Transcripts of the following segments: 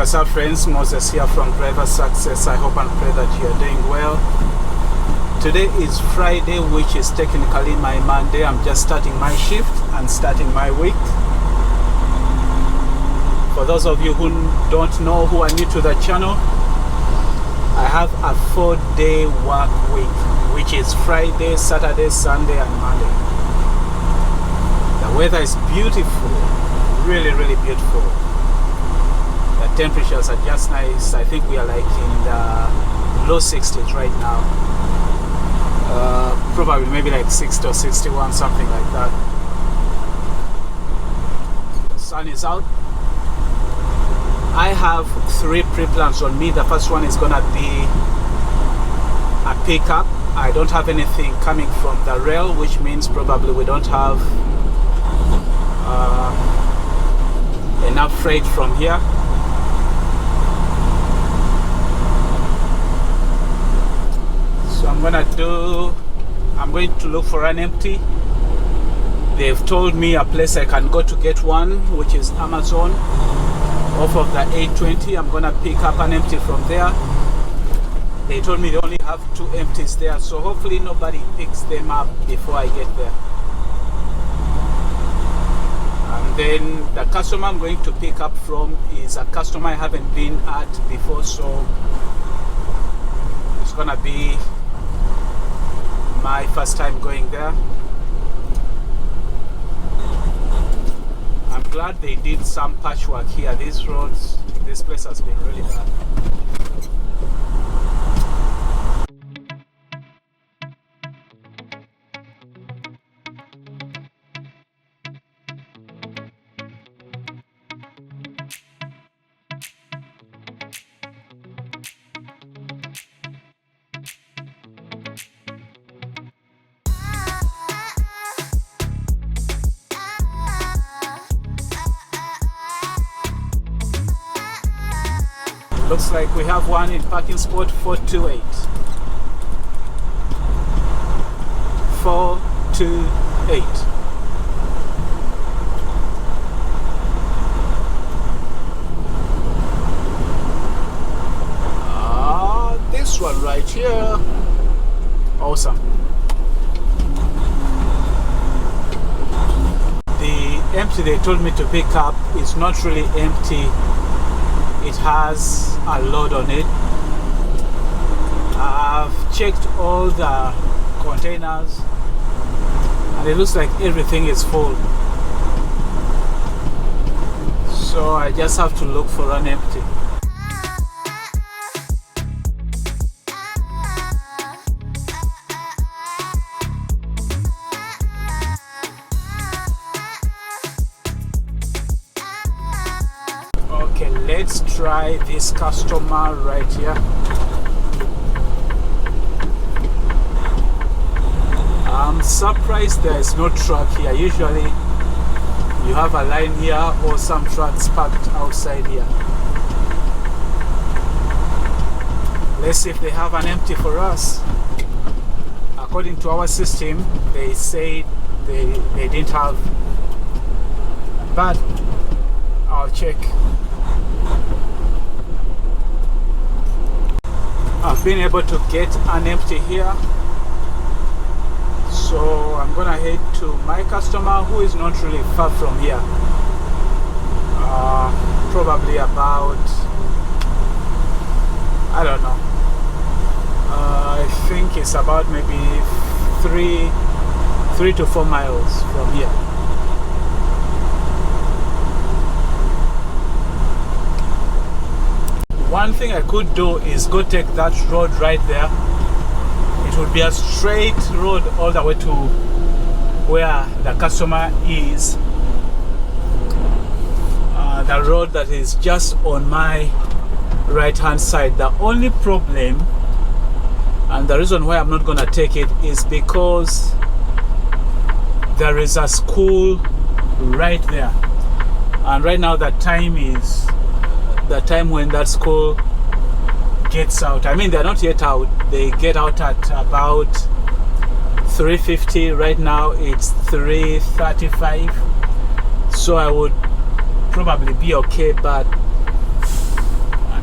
What's up, friends? Moses here from Driver Success. I hope and pray that you are doing well. Today is Friday, which is technically my Monday. I'm just starting my shift and starting my week. For those of you who don't know, who are new to the channel, I have a 4-day work week, which is Friday, Saturday, Sunday and Monday. The weather is beautiful, really beautiful. The temperatures are just nice. I think we are like in the low 60s right now. Probably maybe like 60 or 61, something like that. The sun is out. I have 3 pre-plans on me. The first one is gonna be a pickup. I don't have anything coming from the rail, which means probably we don't have enough freight from here. So I'm going to look for an empty. They've told me a place I can go to get one, which is Amazon, off of the 820. I'm gonna pick up an empty from there. They told me they only have 2 empties there, so hopefully nobody picks them up before I get there. And then the customer I'm going to pick up from is a customer I haven't been at before, so it's gonna be my first time going there. I'm glad they did some patchwork here. These roads, this place has been really bad. Looks like we have one in parking spot 428. 428. This one right here. Awesome. The empty they told me to pick up is not really empty. It has a load on it. I've checked all the containers and it looks like everything is full. So I just have to look for an empty. Okay, let's try this customer right here. I'm surprised there is no truck here. Usually you have a line here or some trucks parked outside here. Let's see if they have an empty for us. According to our system, they say they didn't have, but I'll check. I've been able to get an empty here, so I'm gonna head to my customer who is not really far from here. Probably about, I don't know, I think it's about maybe 3 to 4 miles from here. One thing I could do is go take that road right there. It would be a straight road all the way to where the customer is. The road that is just on my right hand side. The only problem, and the reason why I'm not gonna take it, is because there is a school right there, and right now the time is the time when that school gets out. I mean, they're not yet out. They get out at about 3:50. Right now it's 3:35, so I would probably be okay, but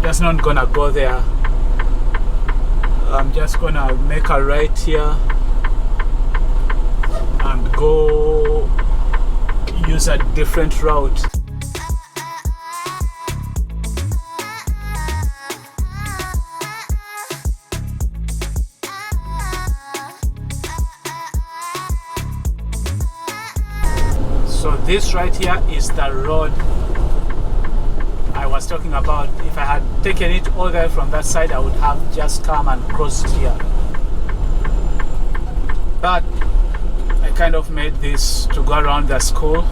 I'm just not gonna go there. I'm just gonna make a right here and go use a different route. So this right here is the road I was talking about. If I had taken it all the way from that side, I would have just come and crossed here. But I kind of made this to go around the school.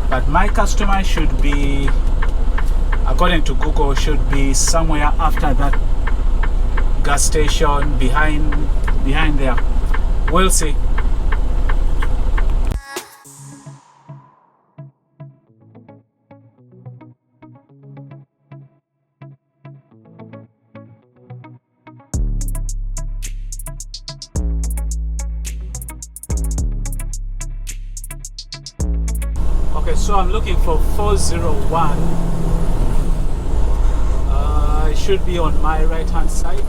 But my customer should be, according to Google, should be somewhere after that gas station behind there. We'll see. Okay, so I'm looking for 401. It should be on my right hand side.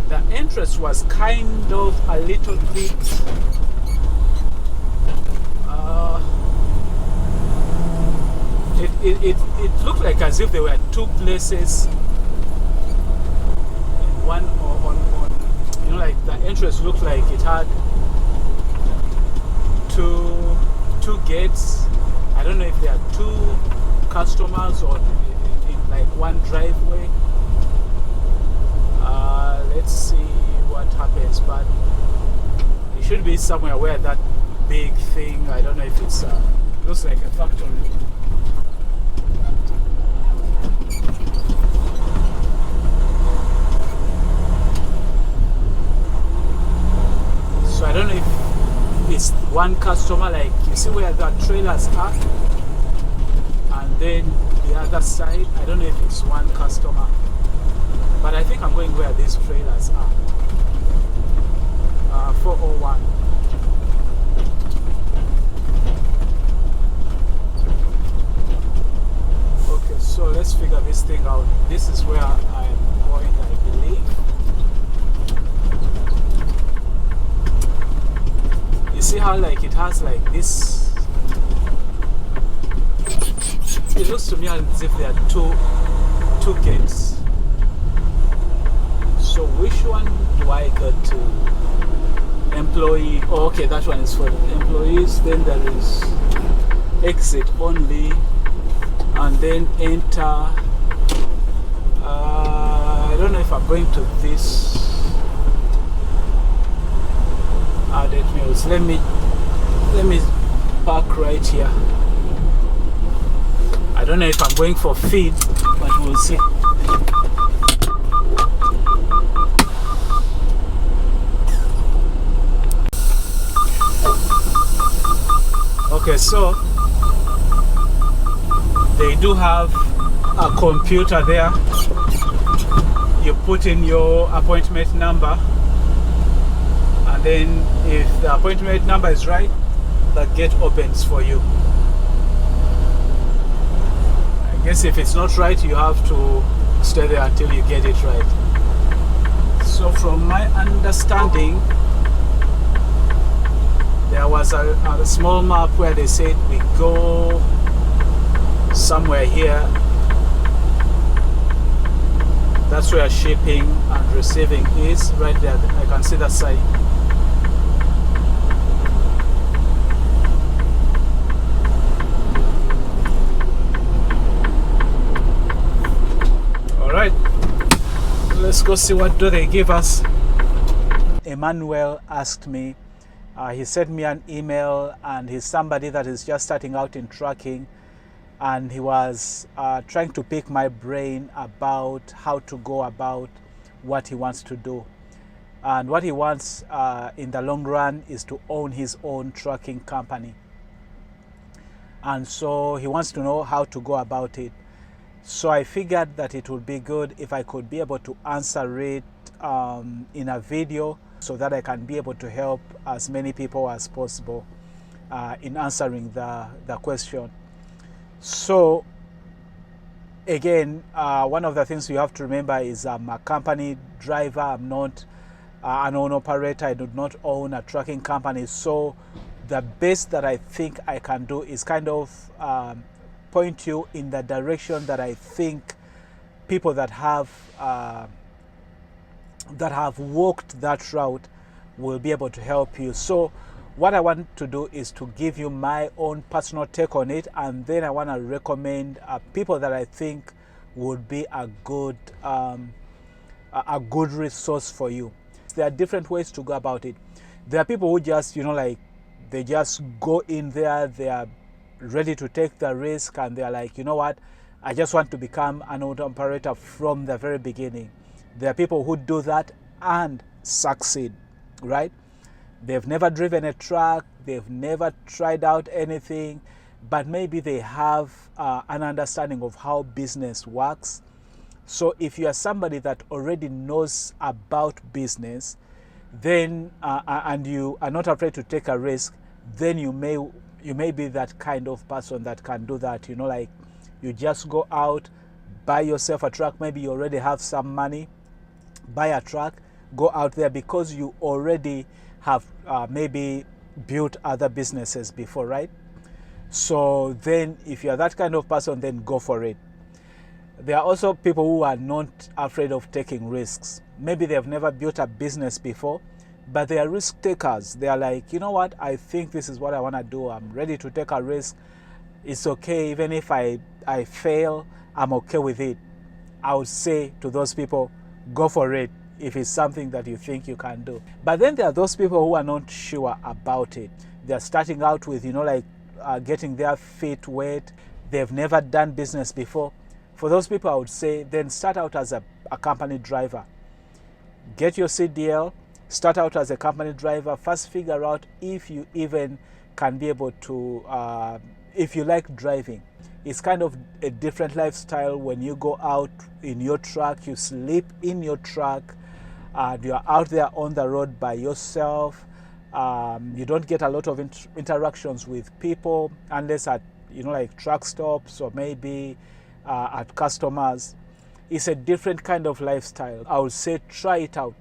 The entrance was kind of a little bit it looked like as if there were two places and one on you know, like the entrance looked like it had two gates. I don't know if there are two customers or in like one driveway. Let's see what happens, but it should be somewhere where that big thing, I don't know if it's looks like a factory. So I don't know if it's one customer, like you see where the trailers are, and then the other side, I don't know if it's one customer, but I think I'm going where these trailers are. 401. Okay, so let's figure this thing out. This is where I'm going, I believe. You see how like it has like this, it looks to me as if there are two gates. So which one do I go to? Employee. Oh, okay, that one is for employees. Then there is exit only, and then enter. I don't know if I'm going to this added meals. Let me park right here. I don't know if I'm going for feed, but we'll see. Okay, so they do have a computer there. You put in your appointment number, and then if the appointment number is right, the gate opens for you. I guess if it's not right, you have to stay there until you get it right. So from my understanding, there was a small map where they said we go somewhere here. That's where shipping and receiving is, right there. I can see that sign. Alright, let's go see what do they give us. Emmanuel asked me, he sent me an email, and he's somebody that is just starting out in trucking, and he was trying to pick my brain about how to go about what he wants to do. And what he wants in the long run is to own his own trucking company. And so he wants to know how to go about it. So I figured that it would be good if I could be able to answer it in a video, so that I can be able to help as many people as possible. in answering the question. So again, one of the things you have to remember is I'm a company driver. I'm not an owner operator. I do not own a trucking company. So the best that I think I can do is kind of point you in the direction that I think people that have walked that route will be able to help you. So what I want to do is to give you my own personal take on it, and then I want to recommend people that I think would be a good resource for you. There are different ways to go about it. There are people who just, they just go in there, they are ready to take the risk, and they're like, you know what, I just want to become an owner operator from the very beginning. There are people who do that and succeed, right? They've never driven a truck, they've never tried out anything, but maybe they have an understanding of how business works. So if you are somebody that already knows about business, then and you are not afraid to take a risk, then you may be that kind of person that can do that. You just go out, buy yourself a truck. Maybe you already have some money, buy a truck, go out there, because you already have maybe built other businesses before, right? So then if you're that kind of person, then go for it. There are also people who are not afraid of taking risks. Maybe they've never built a business before, but they are risk takers. They are like, you know what, I think this is what I want to do. I'm ready to take a risk. It's okay. Even if I fail, I'm okay with it. I would say to those people, go for it if it's something that you think you can do. But then there are those people who are not sure about it. They're starting out with, getting their feet wet. They've never done business before. For those people, I would say, then start out as a company driver. Get your CDL, start out as a company driver. First figure out if you even can be able to, if you like driving. It's kind of a different lifestyle when you go out in your truck, you sleep in your truck, you're out there on the road by yourself. You don't get a lot of interactions with people unless at, truck stops or maybe at customers. It's a different kind of lifestyle. I would say try it out.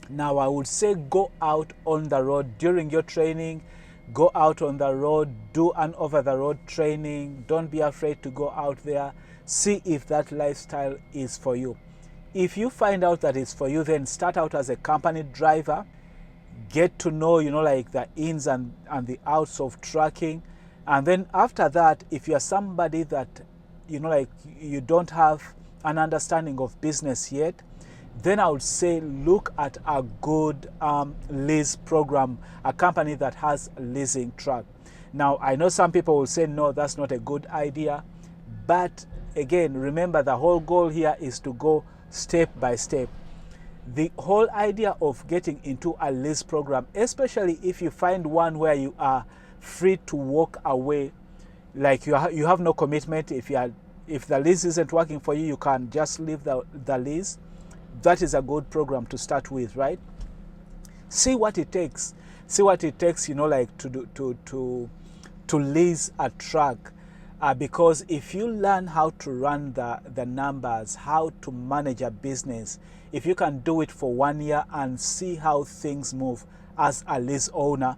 Now, I would say go out on the road during your training. Go out on the road, do an over-the-road training. Don't be afraid to go out there. See if that lifestyle is for you. If you find out that it's for you, then start out as a company driver. Get to know, the ins and the outs of trucking. And then after that, if you're somebody that, you don't have an understanding of business yet, then I would say look at a good lease program, a company that has a leasing truck. Now, I know some people will say, no, that's not a good idea. But again, remember the whole goal here is to go step by step. The whole idea of getting into a lease program, especially if you find one where you are free to walk away, like you have no commitment. If the lease isn't working for you, you can just leave the lease. That is a good program to start with, right? See what it takes. See what it takes, to lease a truck. Because if you learn how to run the numbers, how to manage a business, if you can do it for 1 year and see how things move as a lease owner,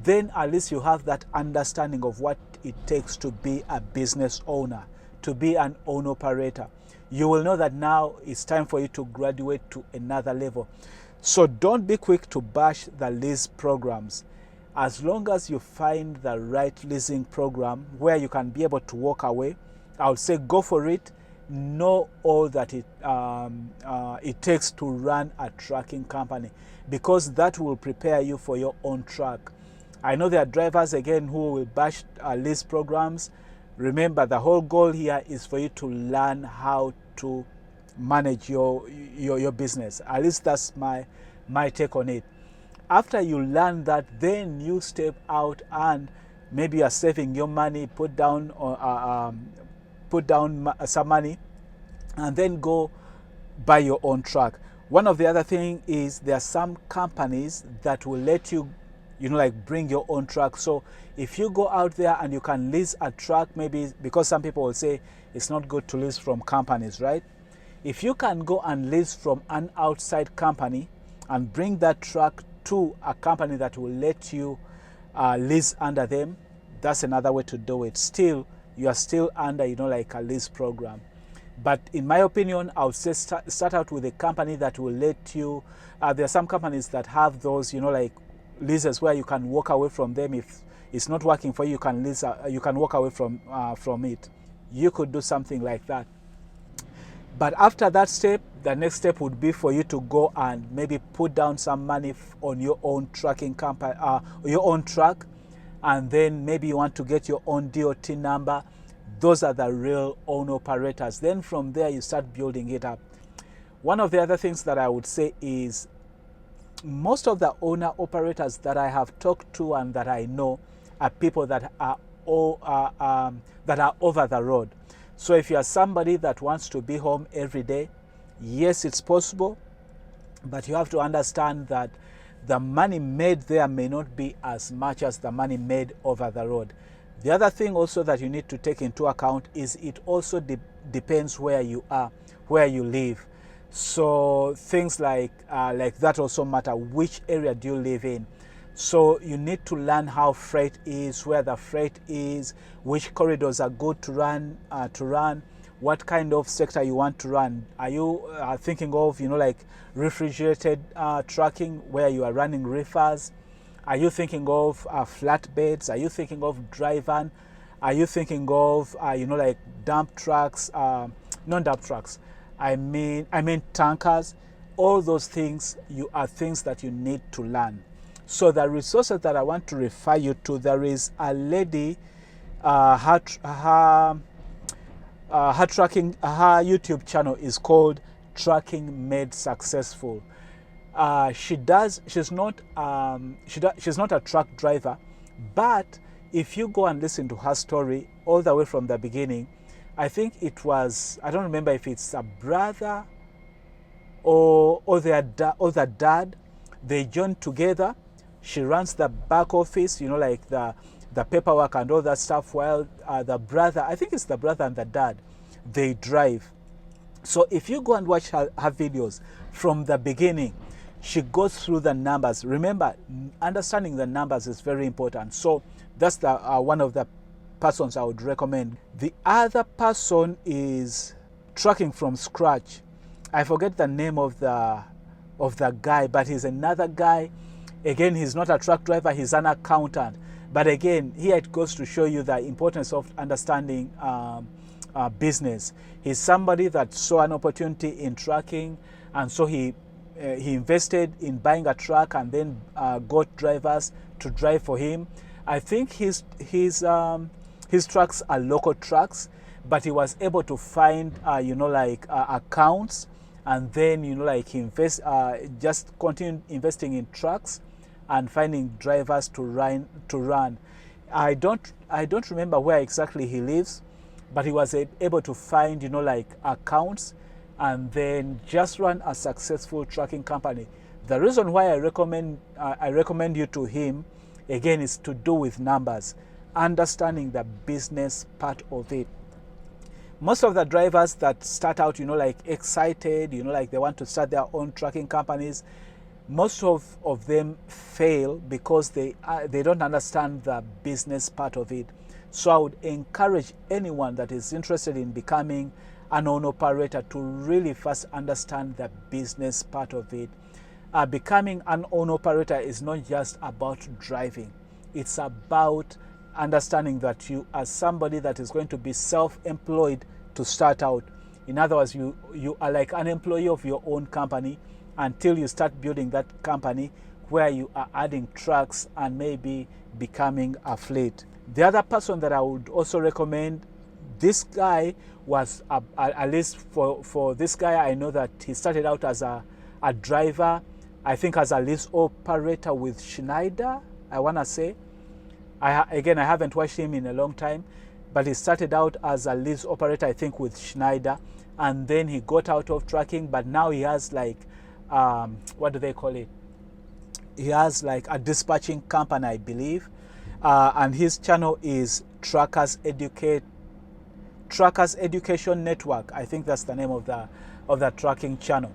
then at least you have that understanding of what it takes to be a business owner, to be an owner operator. You will know that now it's time for you to graduate to another level. So don't be quick to bash the lease programs. As long as you find the right leasing program where you can be able to walk away, I would say go for it. Know all that it takes to run a trucking company, because that will prepare you for your own truck. I know there are drivers, again, who will bash lease programs. Remember, the whole goal here is for you to learn how to manage your business. At least that's my take on it. After you learn that, then you step out and maybe you're saving your money, put down some money, and then go buy your own truck. One of the other things is there are some companies that will let you like bring your own truck. So if you go out there and you can lease a truck, maybe because some people will say it's not good to lease from companies, right? If you can go and lease from an outside company and bring that truck to a company that will let you lease under them, that's another way to do it. Still, you are still under, like a lease program. But in my opinion, I would say start out with a company that will let you. There are some companies that have those, like leases where you can walk away from them. If it's not working for you, you can lease. You can walk away from it. You could do something like that. But after that step, the next step would be for you to go and maybe put down some money on your own trucking company, your own truck, and then maybe you want to get your own DOT number. Those are the real owner operators. Then from there, you start building it up. One of the other things that I would say is most of the owner operators that I have talked to and that I know are people that are over the road. So if you are somebody that wants to be home every day, yes, it's possible, but you have to understand that the money made there may not be as much as the money made over the road. The other thing also that you need to take into account is it also depends where you are, where you live. So things like that also matter. Which area do you live in? So you need to learn how freight is, where the freight is, which corridors are good to run, what kind of sector you want to run. Are you thinking of, like refrigerated trucking where you are running reefers? Are you thinking of flatbeds? Are you thinking of dry van? Are you thinking of, like dump trucks, not dump trucks, I mean tankers? All those things are things that you need to learn. So the resources that I want to refer you to, there is a lady, her YouTube channel is called Trucking Made Successful. She's not a truck driver, but if you go and listen to her story all the way from the beginning, I think it was, I don't remember if it's a brother or the dad, they joined together. She runs the back office, like the paperwork and all that stuff, while the brother, I think it's the brother and the dad, they drive. So if you go and watch her videos from the beginning, she goes through the numbers. Remember, understanding the numbers is very important. So that's the one of the persons I would recommend. The other person is Trucking from Scratch. I forget the name of the guy, but he's another guy. Again, he's not a truck driver, he's an accountant. But again, here it goes to show you the importance of understanding business. He's somebody that saw an opportunity in trucking, and so he invested in buying a truck and then got drivers to drive for him. I think his trucks are local trucks, but he was able to find accounts, and then he just continued investing in trucks and finding drivers to run. I don't remember where exactly he lives, but he was able to find accounts and then just run a successful trucking company. The reason why I recommend you to him again is to do with numbers, understanding the business part of it. Most of the drivers that start out excited, they want to start their own trucking companies, most of them fail because they don't understand the business part of it. So I would encourage anyone that is interested in becoming an owner operator to really first understand the business part of it. Becoming an owner operator is not just about driving. It's about understanding that you are somebody that is going to be self-employed to start out. In other words, you are like an employee of your own company until you start building that company where you are adding trucks and maybe becoming a fleet. The other person that I would also recommend, this guy was, at least for this guy, I know that he started out as a driver, I think as a lease operator with Schneider, I want to say. I haven't watched him in a long time, but he started out as a lease operator, I think, with Schneider, and then he got out of trucking, but now he has what do they call it? he has like a dispatching company, I believe, and his channel is Truckers Education Network. I think that's the name of the trucking channel.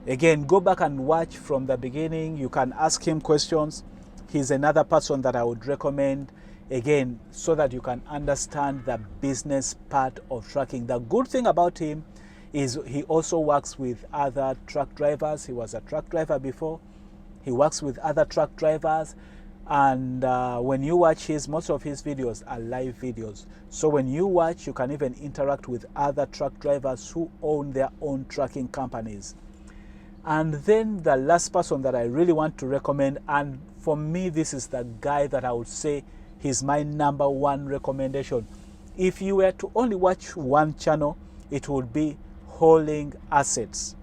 Again, go back and watch from the beginning. You can ask him questions. He's another person that I would recommend, again, so that you can understand the business part of trucking. The good thing about him is he also works with other truck drivers. He was a truck driver before. He works with other truck drivers. And when you watch most of his videos are live videos. So when you watch, you can even interact with other truck drivers who own their own trucking companies. And then the last person that I really want to recommend, and for me, this is the guy that I would say he's my number one recommendation. If you were to only watch one channel, it would be Hauling Assets.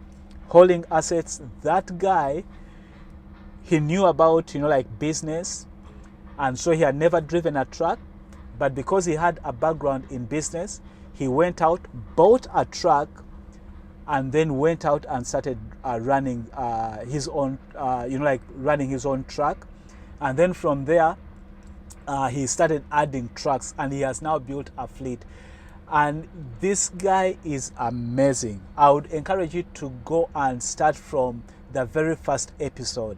Hauling Assets, that guy, he knew about, like business, and so he had never driven a truck, but because he had a background in business, he went out, bought a truck, and then went out and started running his own, running his own truck. And then from there, he started adding trucks, and he has now built a fleet. And this guy is amazing. I would encourage you to go and start from the very first episode.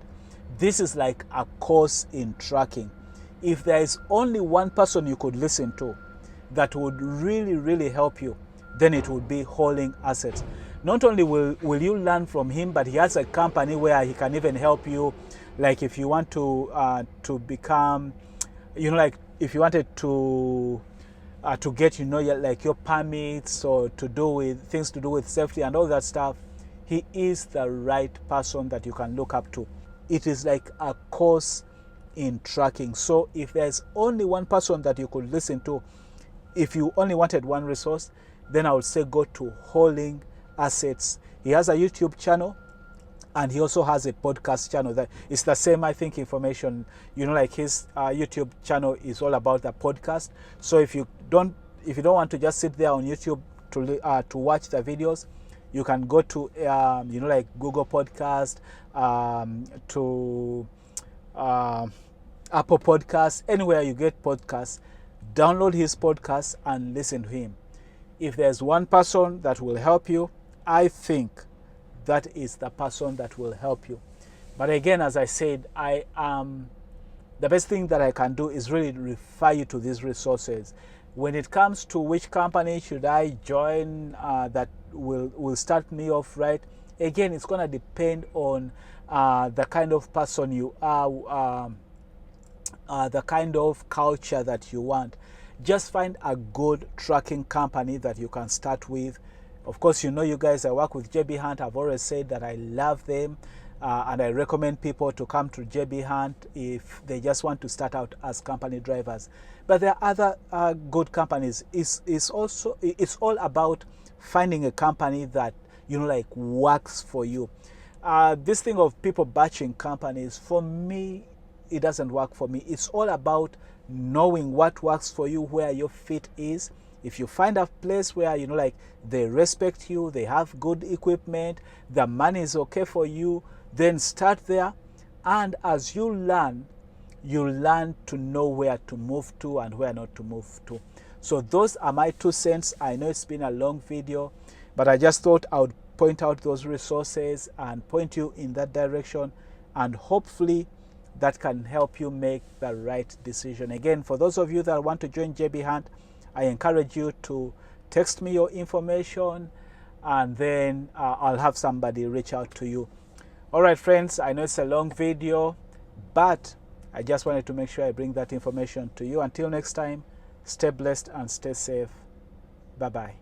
This is like a course in trucking. If there is only one person you could listen to that would really, really help you, then it would be Hauling Assets. Not only will you learn from him, but he has a company where he can even help you. Like if you want to become, like if you wanted to get, like your permits or to do with things to do with safety and all that stuff, he is the right person that you can look up to. It is like a course in trucking. So if there's only one person that you could listen to, if you only wanted one resource, then I would say go to Hauling Assets. He has a YouTube channel, and he also has a podcast channel that is the same, I think, information. Like his YouTube channel is all about the podcast. So if you don't want to just sit there on YouTube to watch the videos, you can go to like Google Podcast, to Apple Podcasts, anywhere you get podcasts. Download his podcast and listen to him. If there's one person that will help you, I think that is the person that will help you. But again, as I said, the best thing that I can do is really refer you to these resources. When it comes to which company should I join that will start me off right, again, it's going to depend on the kind of person you are, the kind of culture that you want. Just find a good trucking company that you can start with. Of course, you guys, I work with JB Hunt. I've always said that I love them, and I recommend people to come to JB Hunt if they just want to start out as company drivers. But there are other good companies. It's all about finding a company that like works for you. This thing of people batching companies, for me, it doesn't work for me. It's all about knowing what works for you, where your fit is. If you find a place where like they respect you, they have good equipment, the money is okay for you, then start there. And as you learn to know where to move to and where not to move to. So those are my 2 cents. I know it's been a long video, but I just thought I would point out those resources and point you in that direction, and hopefully that can help you make the right decision. Again, for those of you that want to join JB Hunt, I encourage you to text me your information, and then I'll have somebody reach out to you. All right, friends, I know it's a long video, but I just wanted to make sure I bring that information to you. Until next time, stay blessed and stay safe. Bye-bye.